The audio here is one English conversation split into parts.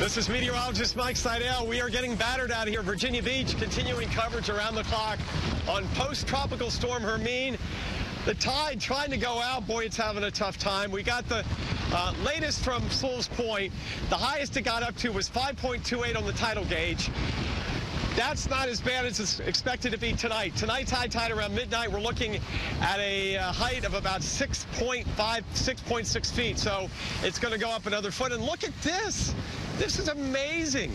This is meteorologist Mike Seidel. We are getting battered out here, Virginia Beach, continuing coverage around the clock on post-tropical storm Hermine. The tide trying to go out. Boy, it's having a tough time. We got the latest from Sewell's Point. The highest it got up to was 5.28 on the tidal gauge. That's not as bad as it's expected to be tonight. Tonight's high tide around midnight. We're looking at a height of about 6.5, 6.6 feet. So it's going to go up another foot. And look at this. This is amazing.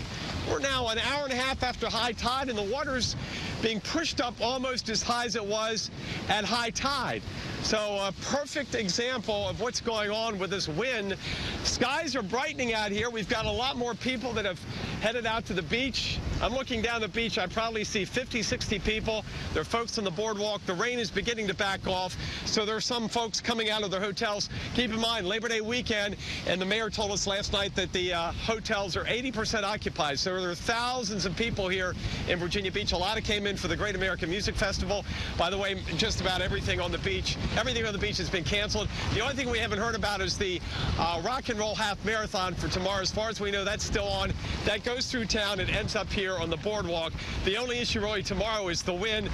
We're now an hour and a half after high tide, and the water's being pushed up almost as high as it was at high tide. So a perfect example of what's going on with this wind. Skies are brightening out here. We've got a lot more people that have headed out to the beach. I'm looking down the beach. I probably see 50, 60 people. There are folks on the boardwalk. The rain is beginning to back off, so there are some folks coming out of their hotels. Keep in mind, Labor Day weekend, and the mayor told us last night that the hotels are 80% occupied. So there are thousands of people here in Virginia Beach. A lot of came in for the Great American Music Festival. By the way, just about everything on the beach has been canceled. The only thing we haven't heard about is the Rock and Roll Half Marathon for tomorrow. As far as we know, that's still on. That goes through town and ends up here on the boardwalk. The only issue really tomorrow is the wind.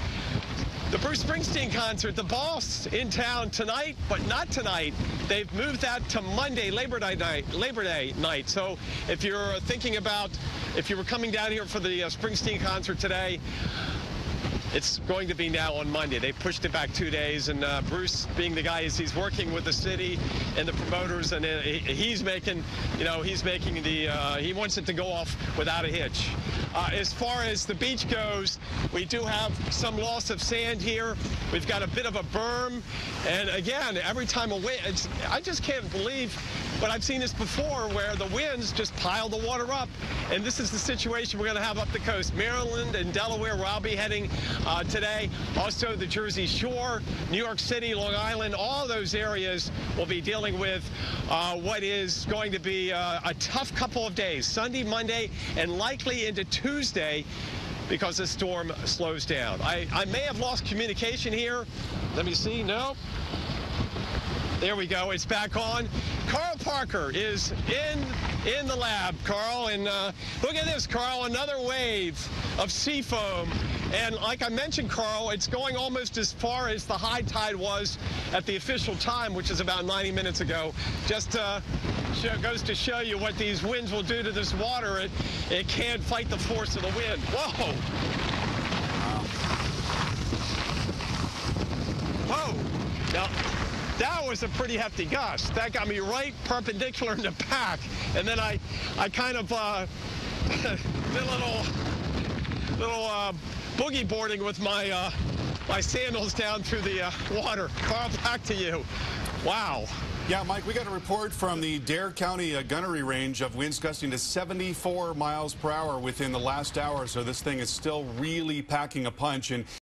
The Bruce Springsteen concert, the Boss in town tonight, but not tonight. They've moved that to Monday, Labor Day night. So if you're thinking about, if you were coming down here for the Springsteen concert today, it's going to be now on Monday. They pushed it back 2 days, and Bruce, being the guy, he's working with the city and the promoters, and he's making, he wants it to go off without a hitch. As far as the beach goes, we do have some loss of sand here. We've got a bit of a berm, and again, every time a wind, I just can't believe, but I've seen this before where the winds just pile the water up, and this is the situation we're going to have up the coast. Maryland and Delaware, where I'll be heading today. Also the Jersey Shore, New York City, Long Island, all those areas will be dealing with what is going to be a tough couple of days, Sunday, Monday, and likely into Tuesday, because the storm slows down. I may have lost communication here. Let me see. No. There we go. It's back on. Carl Parker is in the lab, Carl, and look at this, Carl, another wave of sea foam. And like I mentioned, Carl, it's going almost as far as the high tide was at the official time, which is about 90 minutes ago. Just goes to show you what these winds will do to this water. It can't fight the force of the wind. Whoa. Whoa. Now, that was a pretty hefty gust. That got me right perpendicular in the back. And then I kind of did a little boogie boarding with my my sandals down through the water. Carl, back to you. Wow. Yeah, Mike, we got a report from the Dare County gunnery range of winds gusting to 74 miles per hour within the last hour. So this thing is still really packing a punch. And